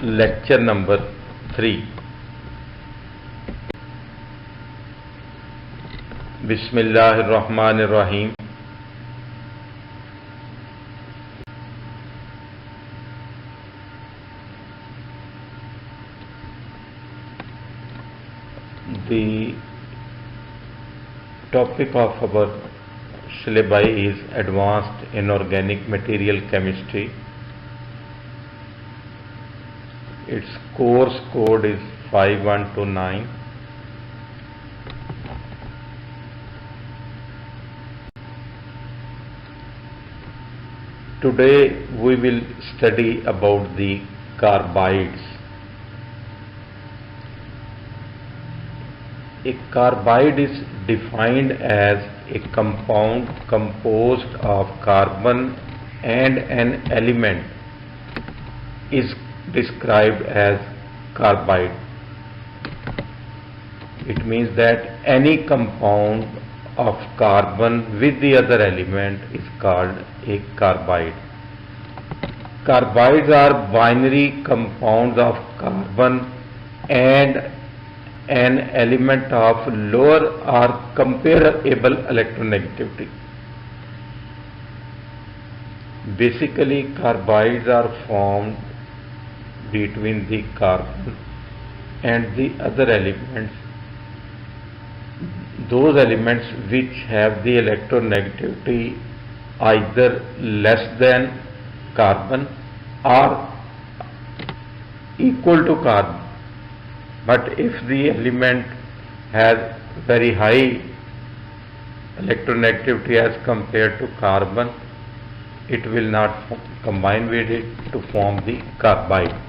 Lecture number 3. Bismillahirrahmanirrahim. The topic of our syllabi is Advanced Inorganic Material Chemistry. Its course code is 5129. Today we will study about the carbides. A carbide is defined as a compound composed of carbon and an element is described as carbide. It means that any compound of carbon with the other element is called a carbide. Carbides are binary compounds of carbon and an element of lower or comparable electronegativity. Basically, carbides are formed between the carbon and the other elements, those elements which have the electronegativity either less than carbon or equal to carbon. But if the element has very high electronegativity as compared to carbon, it will not combine with it to form the carbide.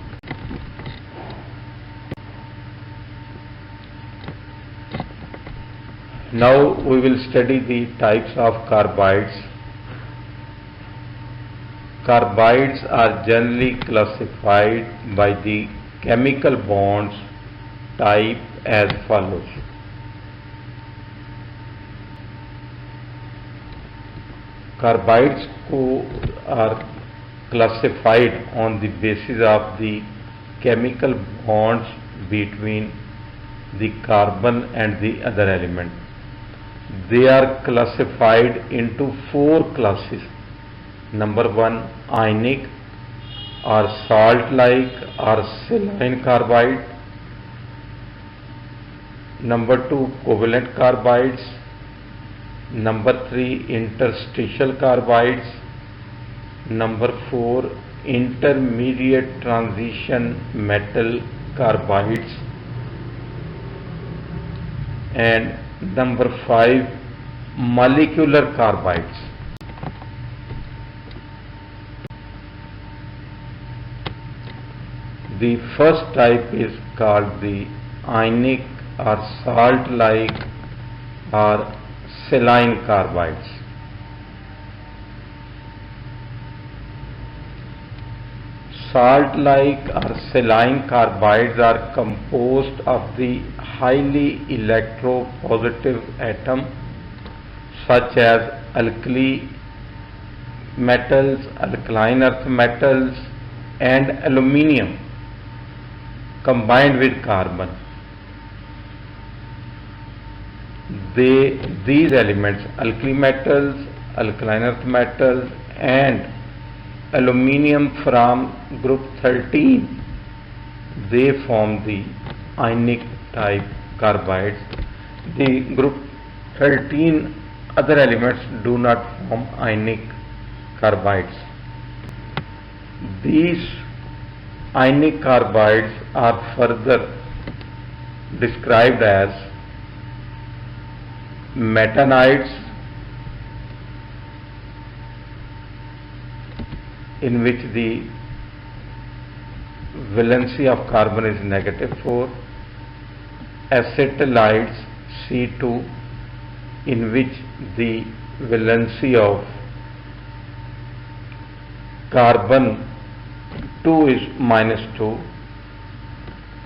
Now we will study the types of carbides. Carbides are generally classified by the chemical bonds type as follows. Carbides are classified on the basis of the chemical bonds between the carbon and the other element. They are classified into 4 classes. Number 1, ionic or salt-like or saline carbide. Number 2, covalent carbides. Number 3, interstitial carbides. Number 4, intermediate transition metal carbides. And number 5, molecular carbides. The first type is called the ionic or salt-like or saline carbides. Salt-like or saline carbides are composed of the highly electropositive atom such as alkali metals, alkaline earth metals and aluminium combined with carbon. These elements, alkali metals, alkaline earth metals and aluminium from group 13, they form the ionic type carbides. The group 13 other elements do not form ionic carbides. These ionic carbides are further described as metanides, in which the valency of carbon is -4, acetylides C2, in which the valency of carbon 2 is -2.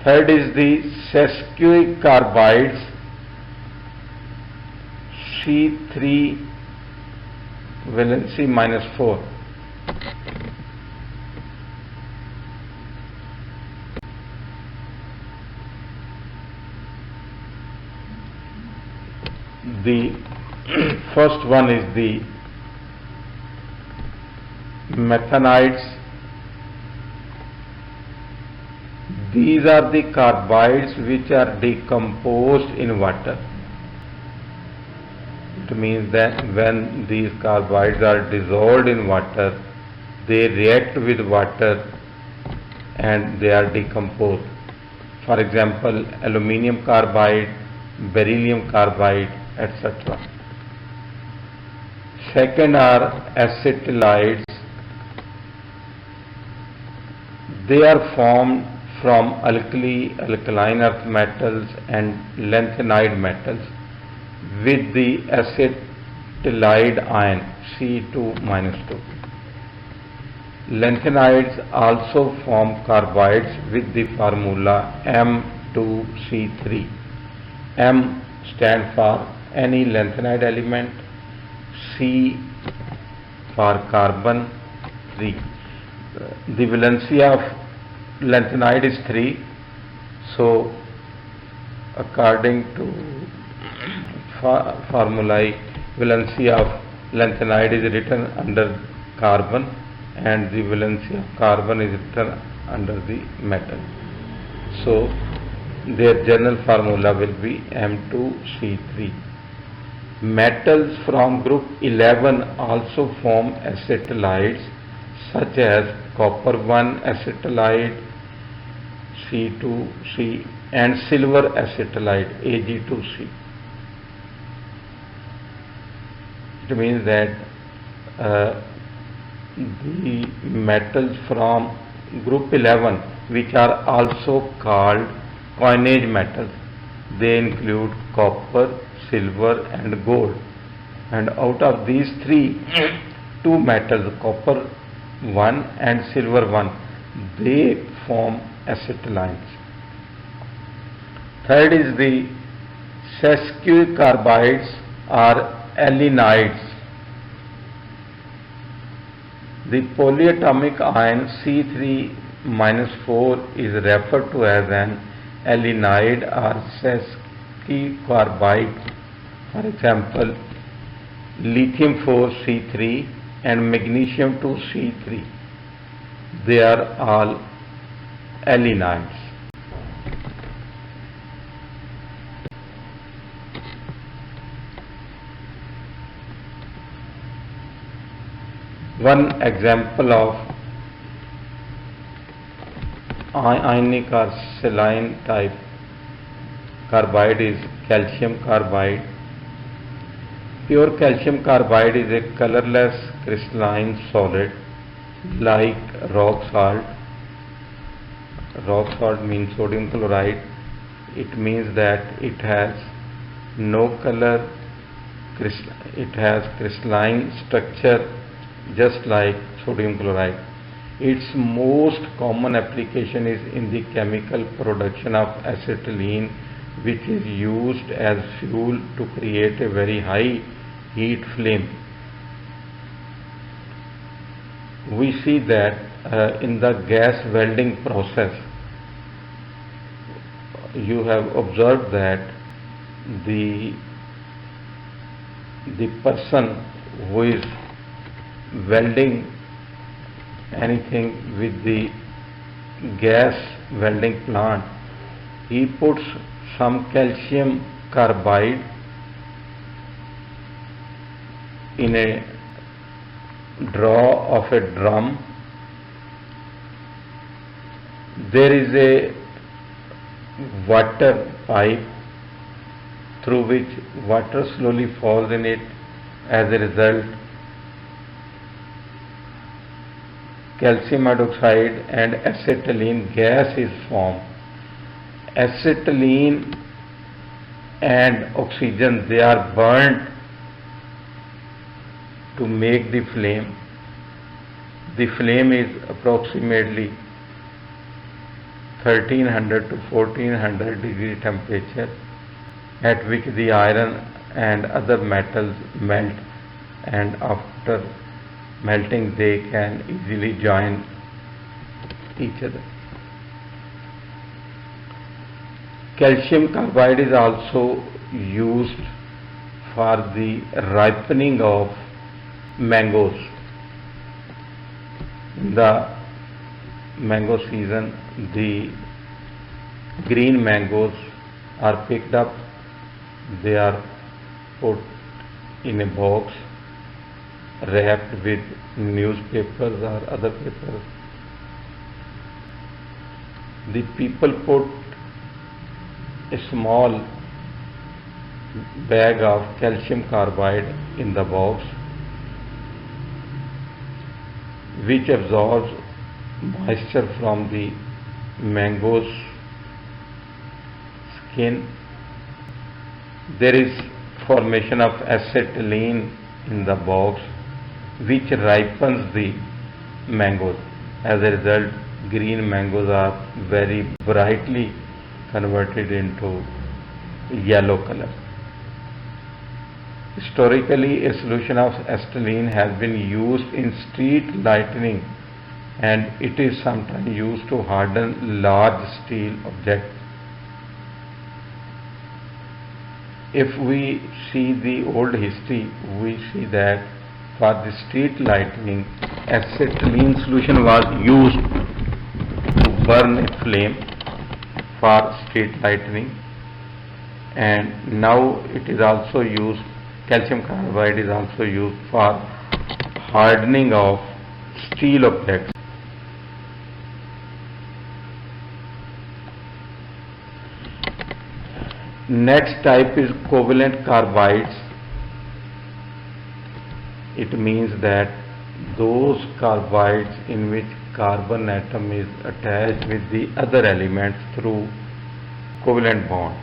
Third is the sesquic carbides C3 valency -4. The first one is the methanides. These are the carbides which are decomposed in water. It means that when these carbides are dissolved in water, they react with water and they are decomposed. For example, aluminium carbide, beryllium carbide, etc. Second are acetylides. They are formed from alkaline earth metals and lanthanide metals with the acetylide ion C2-2. Lanthanides also form carbides with the formula M2C3. M stands for any lanthanide element, C for carbon 3. The valency of lanthanide is 3. So according to formulae, valency of lanthanide is written under carbon and the valency of carbon is written under the metal. So their general formula will be M2C3. Metals from group 11 also form acetylides such as copper 1 acetylide C2C and silver acetylide Ag2C. It means that the metals from group 11 which are also called coinage metals, they include copper, silver and gold, and out of these three, two metals, copper 1 and silver 1, they form acetylides. Third is the sesquicarbides or alinides. The polyatomic ion C3-4 is referred to as an alinide or sesquicarbide. For example, lithium 4C3 and magnesium 2C3. They are all alinides. One example of ionic or saline type carbide is calcium carbide. Pure calcium carbide is a colorless crystalline solid like rock salt. Rock salt means sodium chloride. It means that it has no color, it has crystalline structure just like sodium chloride. Its most common application is in the chemical production of acetylene, which is used as fuel to create a very high heat flame. We see that in the gas welding process, you have observed that the person who is welding anything with the gas welding plant, he puts some calcium carbide in a draw of a drum. There is a water pipe through which water slowly falls in it. As a result, calcium hydroxide and acetylene gas is formed. Acetylene and oxygen, they are burnt to make the flame. The flame is approximately 1300 to 1400 degree temperature, at which the iron and other metals melt, and after melting they can easily join each other. Calcium carbide is also used for the ripening of mangoes. In the mango season, the green mangoes are picked up, they are put in a box wrapped with newspapers or other papers. The people put a small bag of calcium carbide in the box, which absorbs moisture from the mango's skin. There is formation of acetylene in the box, which ripens the mangoes. As a result, green mangoes are very brightly converted into yellow color. Historically, a solution of acetylene has been used in street lighting, and it is sometimes used to harden large steel objects. If we see the old history, we see that for the street lighting, acetylene solution was used to burn a flame for street lighting, and now it is also used, calcium carbide is also used for hardening of steel objects. Next type is covalent carbides. It means that those carbides in which carbon atom is attached with the other elements through covalent bonds.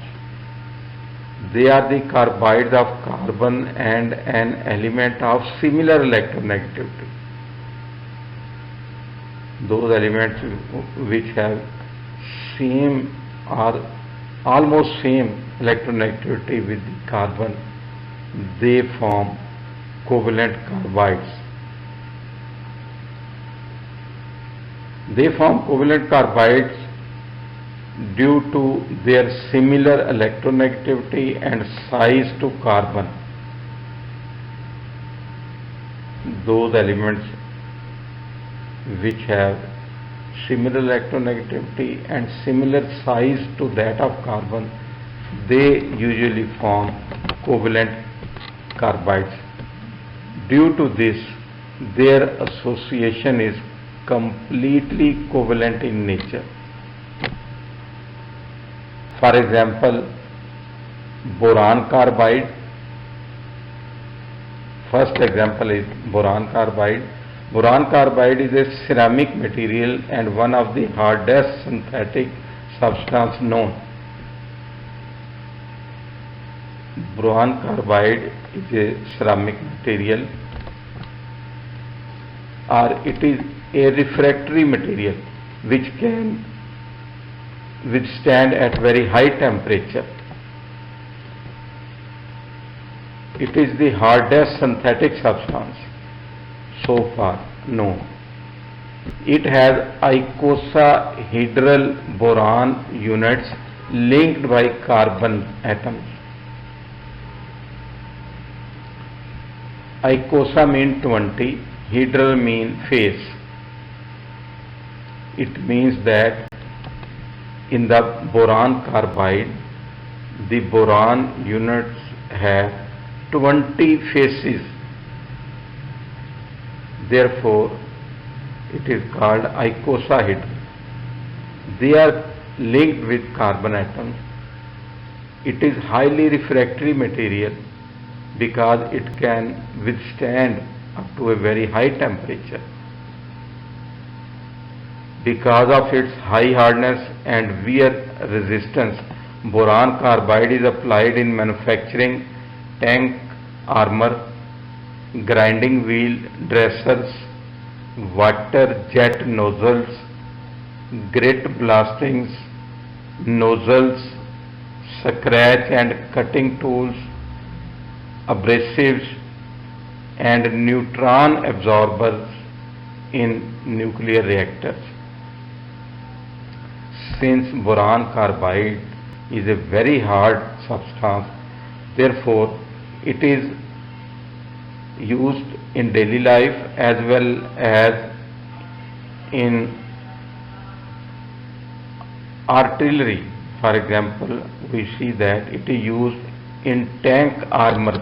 They are the carbides of carbon and an element of similar electronegativity. Those elements which have same or almost same electronegativity with the carbon, they form covalent carbides. They form covalent carbides due to their similar electronegativity and size to carbon. Those elements which have similar electronegativity and similar size to that of carbon, they usually form covalent carbides. Due to this, their association is completely covalent in nature. For example, boron carbide. First example is boron carbide. Boron carbide is a ceramic material and one of the hardest synthetic substances known. Boron carbide is a ceramic material, or it is a refractory material which can withstand at very high temperature. It is the hardest synthetic substance so far known. It has icosahedral boron units linked by carbon atoms. Icosa means 20, hedral means face. It means that in the boron carbide, the boron units have 20 faces. Therefore, it is called icosahedral. They are linked with carbon atoms. It is highly refractory material because it can withstand up to a very high temperature. Because of its high hardness and wear resistance, boron carbide is applied in manufacturing tank armor, grinding wheel dressers, water jet nozzles, grit blastings, nozzles, scratch and cutting tools, abrasives, and neutron absorbers in nuclear reactors. Since boron carbide is a very hard substance, therefore it is used in daily life as well as in artillery. For example, we see that it is used in tank armor,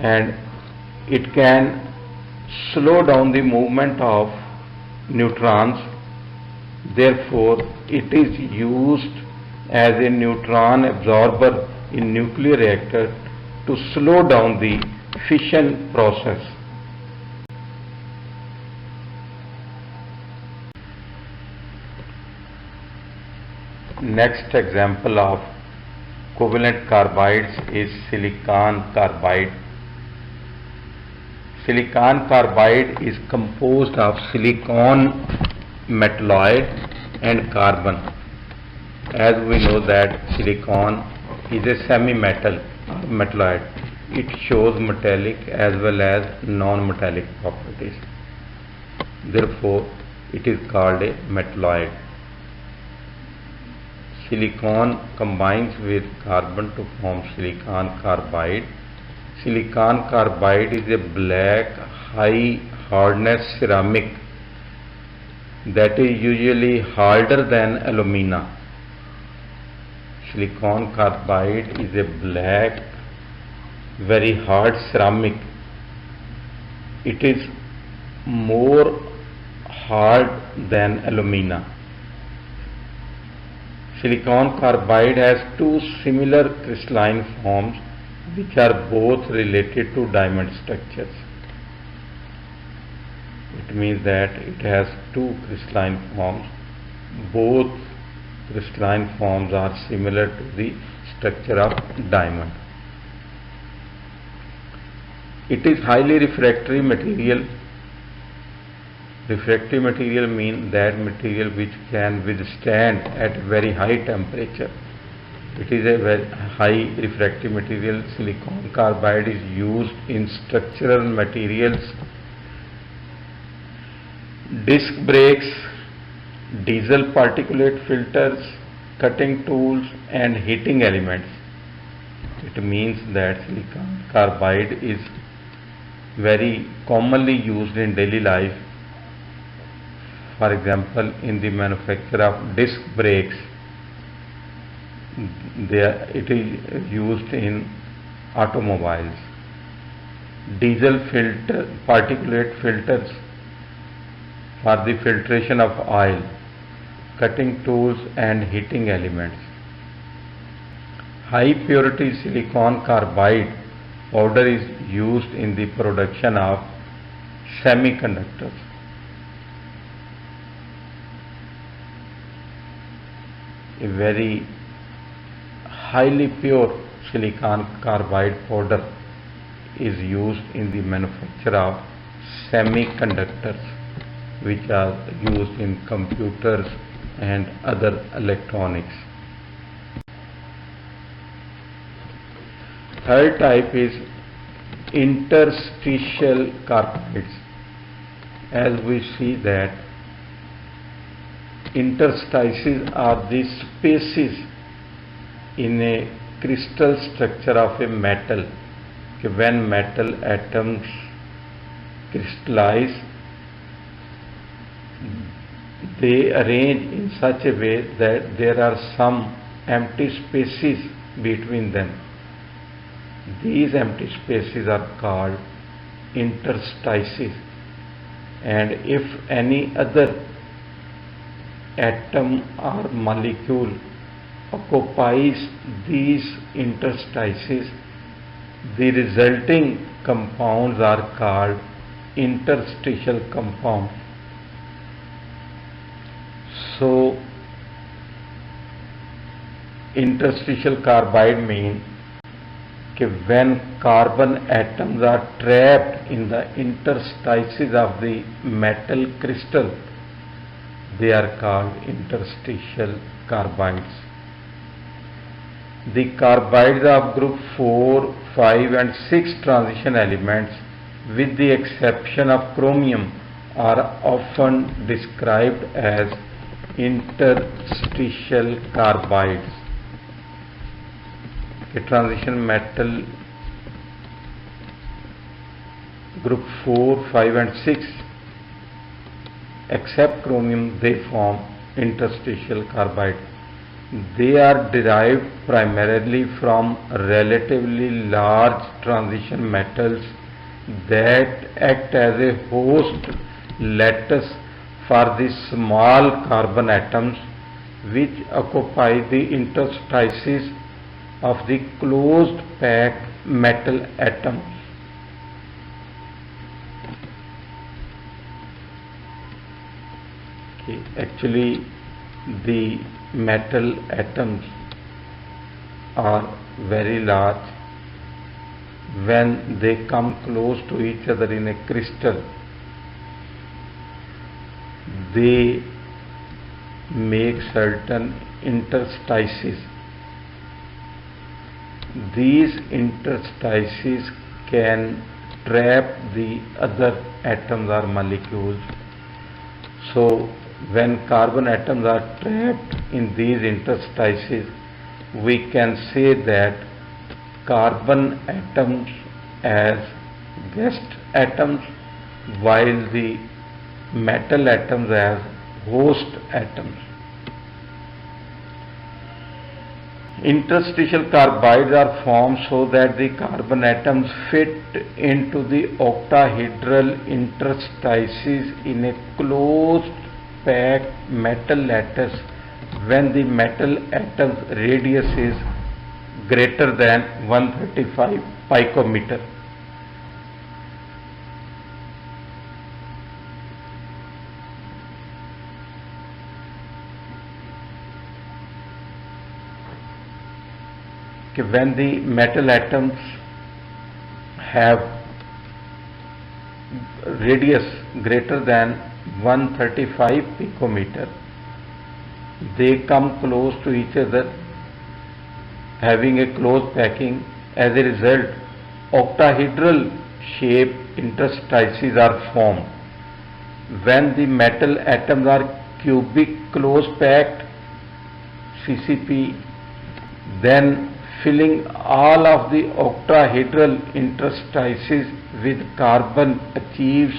and it can slow down the movement of neutrons. Therefore, it is used as a neutron absorber in nuclear reactor to slow down the fission process. Next example of covalent carbides is silicon carbide. Silicon carbide is composed of silicon metalloid and carbon. As we know that silicon is a semi-metal metalloid. It shows metallic as well as non-metallic properties. Therefore, it is called a metalloid. Silicon combines with carbon to form silicon carbide. Silicon carbide is a black, high hardness ceramic that is usually harder than alumina. Silicon carbide is a black, very hard ceramic. It is more hard than alumina. Silicon carbide has two similar crystalline forms which are both related to diamond structures. It means that it has two crystalline forms. Both crystalline forms are similar to the structure of diamond. It is highly refractory material. Refractory material means that material which can withstand at very high temperature. It is a very high refractory material. Silicon carbide is used in structural materials, disc brakes, diesel particulate filters, cutting tools and heating elements. It means that silicon carbide is very commonly used in daily life. For example, in the manufacture of disc brakes, it is used in automobiles. Diesel particulate filters for the filtration of oil, cutting tools and heating elements. High purity silicon carbide powder is used in the production of semiconductors. A very highly pure silicon carbide powder is used in the manufacture of semiconductors, which are used in computers and other electronics. Third type is interstitial carbides. As we see that interstices are the spaces in a crystal structure of a metal. When metal atoms crystallize, they arrange in such a way that there are some empty spaces between them. These empty spaces are called interstices, and if any other atom or molecule occupies these interstices, the resulting compounds are called interstitial compounds. So, interstitial carbide means that when carbon atoms are trapped in the interstices of the metal crystal, they are called interstitial carbides. The carbides of group 4, 5 and 6 transition elements, with the exception of chromium, are often described as interstitial carbides. transition metal group 4, 5 and 6, except chromium, they form interstitial carbide. They are derived primarily from relatively large transition metals that act as a host lattice for the small carbon atoms which occupy the interstices of the closed packed metal atoms. Okay. Actually, the metal atoms are very large. When they come close to each other in a crystal, they make certain interstices. These interstices can trap the other atoms or molecules. So, when carbon atoms are trapped in these interstices, we can say that carbon atoms as guest atoms, while the metal atoms as host atoms. Interstitial carbides are formed so that the carbon atoms fit into the octahedral interstices in a closed packed metal lattice when the metal atom's radius is greater than 135 picometer. When the metal atoms have radius greater than 135 picometer, they come close to each other having a close packing. As a result, octahedral shaped interstices are formed. When the metal atoms are cubic close packed CCP, then filling all of the octahedral interstices with carbon achieves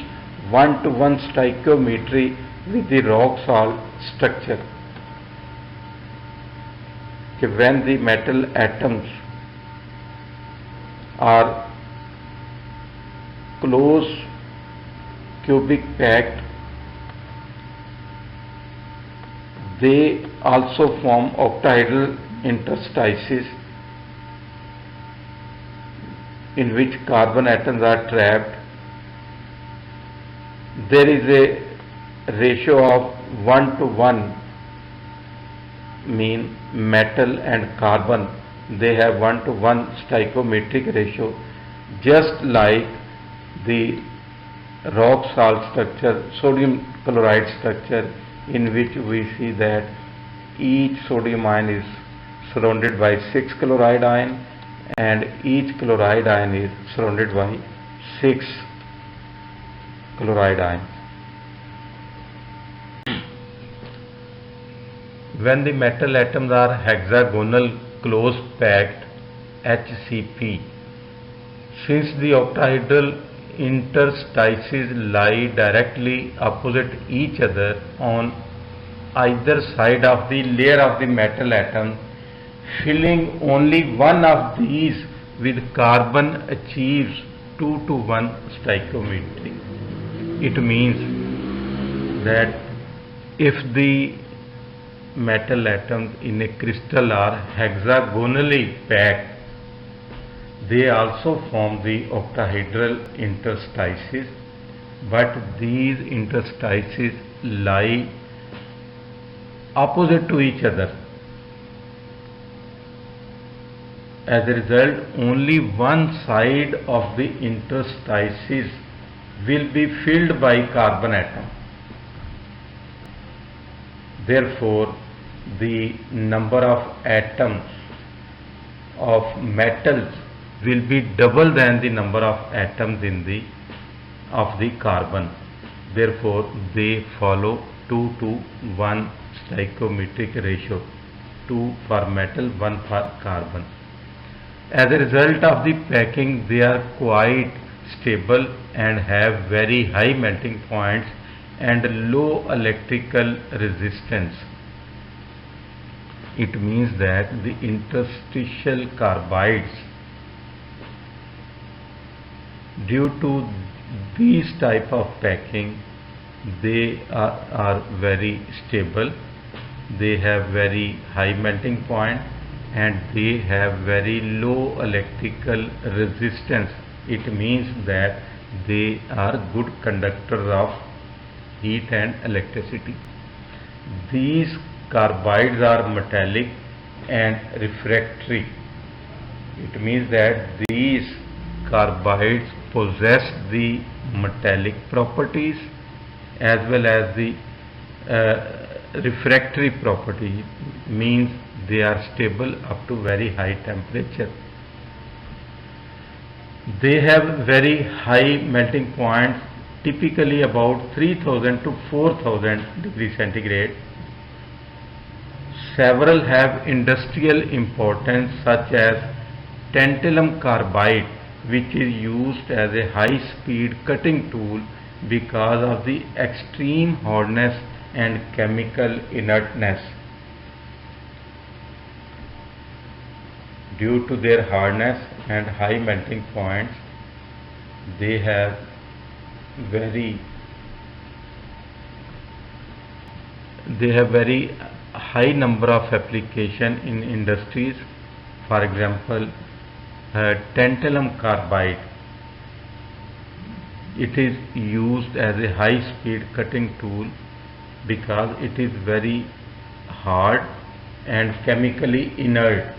1-to-1 stoichiometry with the rock salt structure. When the metal atoms are close cubic packed, they also form octahedral interstices in which carbon atoms are trapped. There is a ratio of 1-to-1, mean metal and carbon, they have 1-to-1 stoichiometric ratio, just like the rock salt structure, sodium chloride structure, in which we see that each sodium ion is surrounded by 6 chloride ion and each chloride ion is surrounded by 6 chloride ions. When the metal atoms are hexagonal close packed HCP, since the octahedral interstices lie directly opposite each other on either side of the layer of the metal atom, filling only one of these with carbon achieves 2-to-1 stoichiometry. It means that if the metal atoms in a crystal are hexagonally packed, they also form the octahedral interstices, but these interstices lie opposite to each other. As a result, only one side of the interstices will be filled by carbon atom. Therefore, the number of atoms of metals will be double than the number of atoms of the carbon. Therefore, they follow 2-to-1 stoichiometric ratio, 2 for metal, 1 for carbon. As a result of the packing, they are quite stable and have very high melting points and low electrical resistance. It means that the interstitial carbides, due to these type of packing, they are very stable, they have very high melting point, and they have very low electrical resistance. It means that they are good conductors of heat and electricity. These carbides are metallic and refractory. It means that these carbides possess the metallic properties as well as the refractory property, means they are stable up to very high temperature. They have very high melting points, typically about 3000 to 4000 degrees centigrade. Several have industrial importance, such as tantalum carbide, which is used as a high speed cutting tool because of the extreme hardness and chemical inertness. Due to their hardness and high melting points, they have very high number of application in industries. For example, tantalum carbide, it is used as a high speed cutting tool because it is very hard and chemically inert.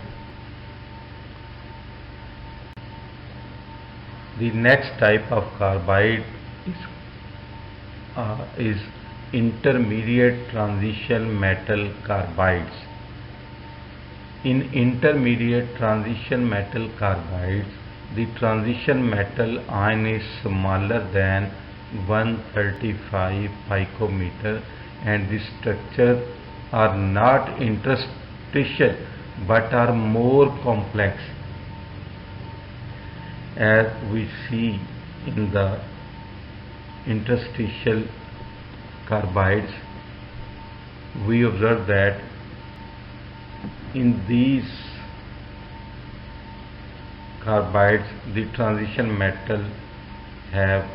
The next type of carbide is intermediate transition metal carbides. In intermediate transition metal carbides, the transition metal ion is smaller than 135 picometer and the structure are not interstitial but are more complex. As we see in the interstitial carbides, we observe that in these carbides the transition metal have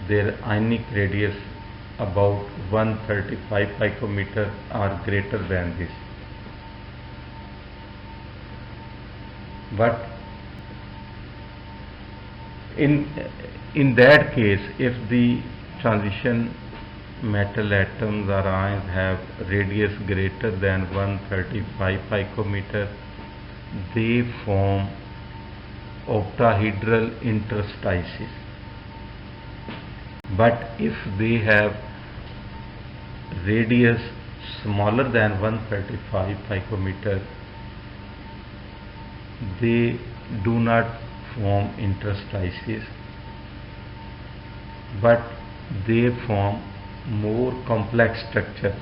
their ionic radius about 135 picometer or greater than this. But in that case, if the transition metal atoms or ions have radius greater than 135 picometer, they form octahedral interstices. But if they have radius smaller than 135 picometer, they do not form interstices, but they form more complex structures.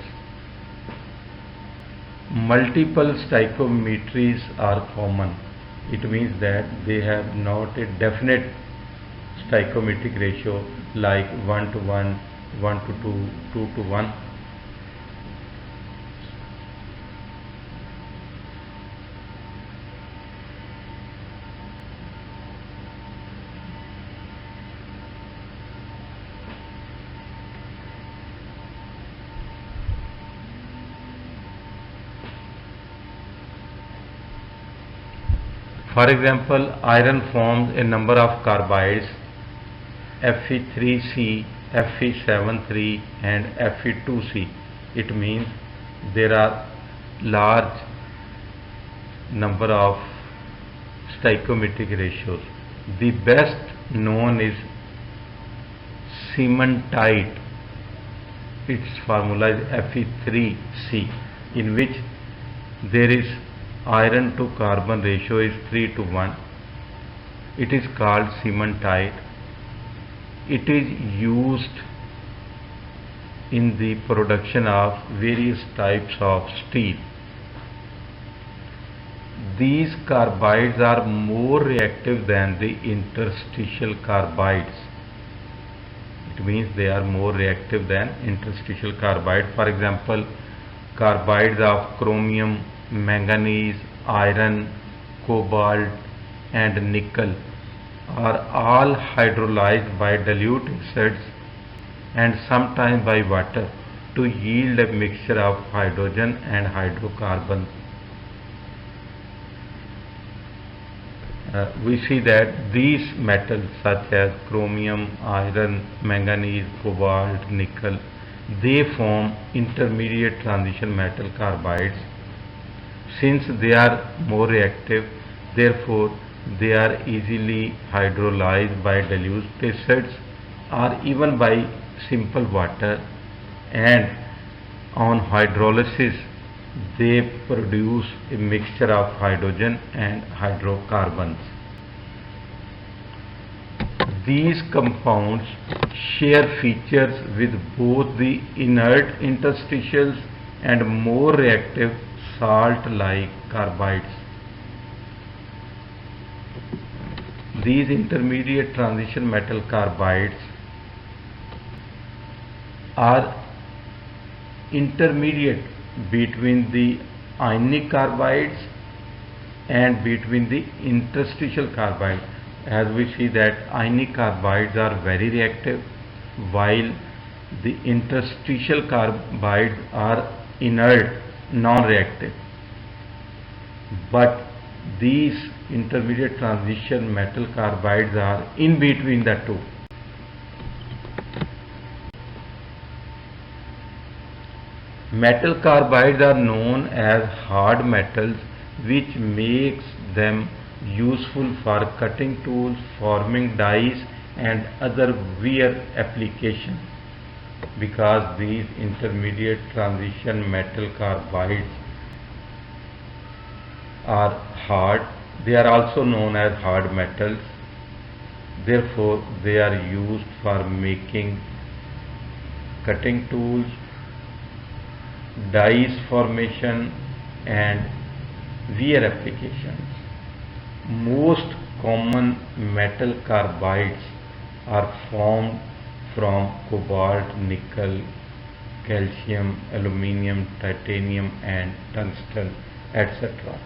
Multiple stoichiometries are common. It means that they have not a definite stoichiometric ratio like 1 to 1, 1 to 2, 2 to 1. For example, iron forms a number of carbides Fe3C, Fe73 and Fe2C. It means there are large number of stoichiometric ratios. The best known is cementite. Its formula is Fe3C, in which there is iron to carbon ratio is 3 to 1. It is called cementite. It is used in the production of various types of steel. these carbides are more reactive than the interstitial carbides. It means they are more reactive than interstitial carbide. For example, carbides of chromium, manganese, iron, cobalt and nickel are all hydrolyzed by dilute acids and sometimes by water to yield a mixture of hydrogen and hydrocarbon. We see that these metals such as chromium, iron, manganese, cobalt, nickel, they form intermediate transition metal carbides. Since they are more reactive, therefore they are easily hydrolyzed by dilute acids or even by simple water, and on hydrolysis they produce a mixture of hydrogen and hydrocarbons. These compounds share features with both the inert interstitials and more reactive salt-like carbides. These intermediate transition metal carbides are intermediate between the ionic carbides and between the interstitial carbides. As we see that ionic carbides are very reactive, while the interstitial carbides are inert, non-reactive. But these intermediate transition metal carbides are in between the two. Metal carbides are known as hard metals, which makes them useful for cutting tools, forming dies and other wear applications. Because these intermediate transition metal carbides are hard, they are also known as hard metals. Therefore, they are used for making cutting tools, dies formation and wear applications. Most common metal carbides are formed from cobalt, nickel, calcium, aluminium, titanium and tungsten, etc.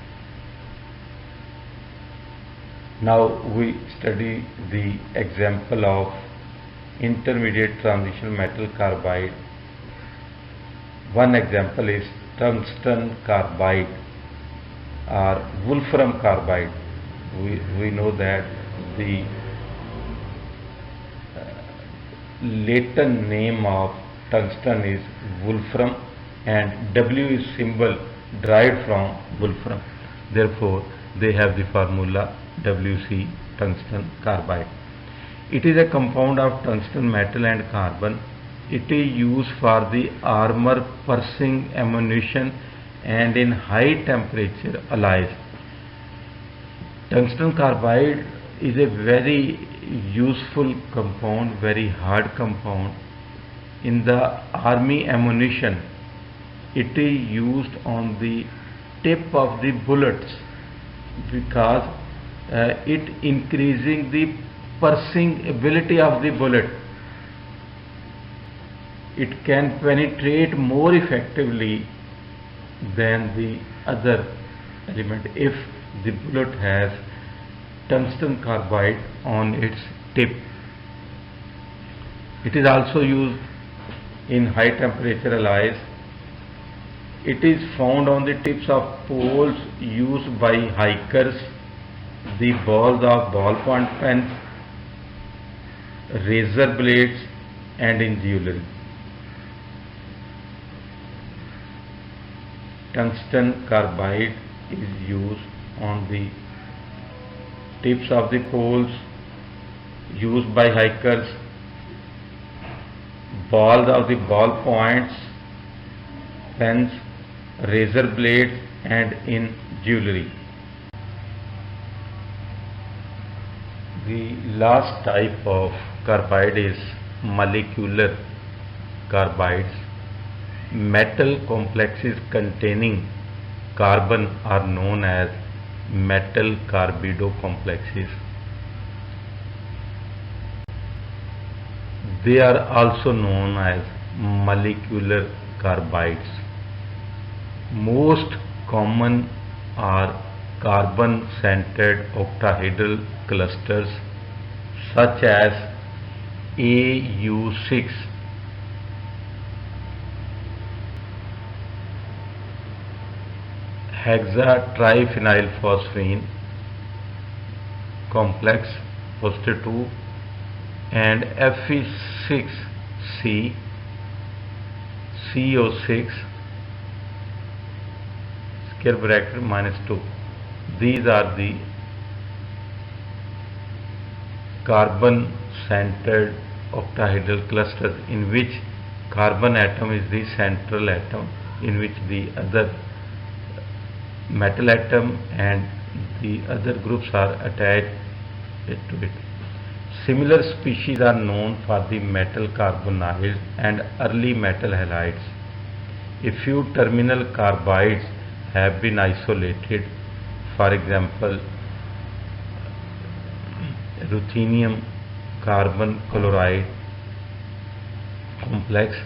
Now we study the example of intermediate transition metal carbide. One example is tungsten carbide or wolfram carbide. We know that the Latin name of tungsten is wolfram and W is symbol derived from wolfram. Therefore, they have the formula WC, tungsten carbide. It is a compound of tungsten metal and carbon. It is used for the armor piercing ammunition and in high temperature alloys. Tungsten carbide is a very useful compound, very hard compound. In the army ammunition, it is used on the tip of the bullets because it increasing the piercing ability of the bullet. It can penetrate more effectively than the other element if the bullet has tungsten carbide on its tip. It is also used in high temperature alloys. It is found on the tips of poles used by hikers, the balls of ballpoint pens, razor blades and in jewelry. Tungsten carbide is used on the tips of the poles used by hikers, balls of the ball points, pens, razor blades and in jewelry. The last type of carbide is molecular carbides. Metal complexes containing carbon are known as metal carbido complexes. They are also known as molecular carbides. Most common are carbon-centered octahedral clusters such as AU6, hexatriphenylphosphine complex positive 2, and Fe6C, CO6 square bracket -2. These are the carbon centered octahedral clusters in which carbon atom is the central atom, in which the other metal atom and the other groups are attached to it. Similar species are known for the metal carbonyls and early metal halides. A few terminal carbides have been isolated, for example, ruthenium carbon chloride complex,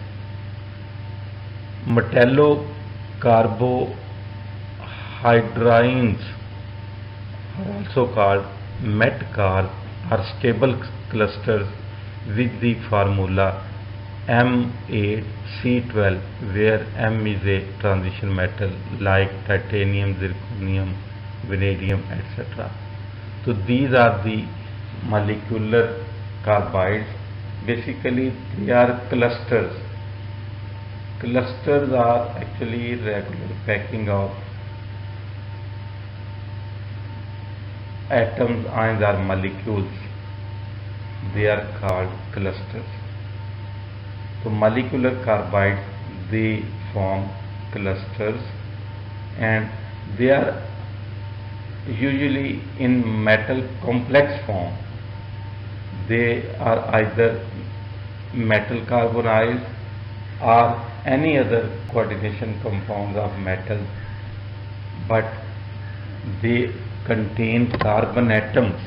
metallocarbohydrines are also called metcarb, are stable clusters with the formula M8C12, where M is a transition metal like titanium, zirconium, vanadium, etc. So these are the molecular carbides. Basically they are clusters. Clusters are actually regular packing of atoms, ions or molecules. They are called clusters. So molecular carbides, they form clusters and they are usually in metal complex form. They are either metal carbonyls or any other coordination compounds of metal, but they contain carbon atoms.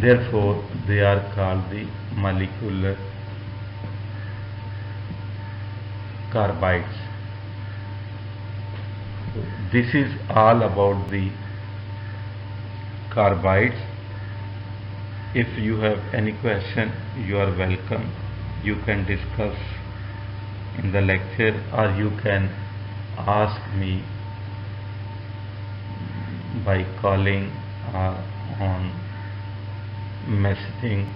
Therefore, they are called the molecular carbides. This is all about the carbides. If you have any question, you are welcome. You can discuss in the lecture or you can ask me by calling or on messaging.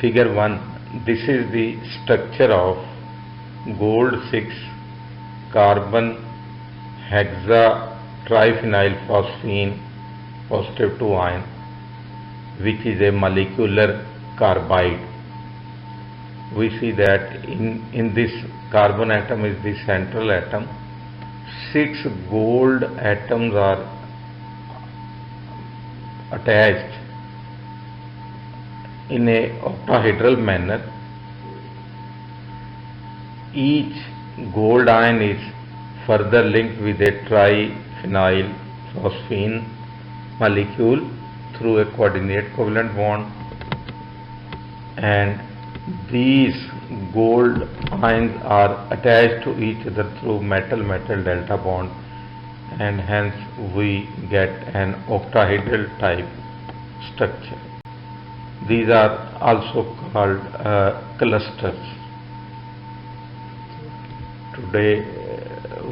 Figure 1. This is the structure of gold 6 carbon hexatriphenylphosphine positive 2 ion, which is a molecular carbide. We see that in this carbon atom is the central atom. 6 gold atoms are attached in a octahedral manner. Each gold ion is further linked with a triphenylphosphine molecule through a coordinate covalent bond, and these gold ions are attached to each other through metal-metal delta bond, and hence we get an octahedral type structure. These are also called clusters. Today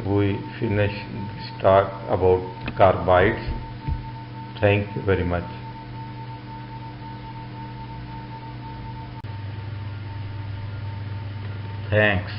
we finish this talk about carbides. Thank you very much. Thanks.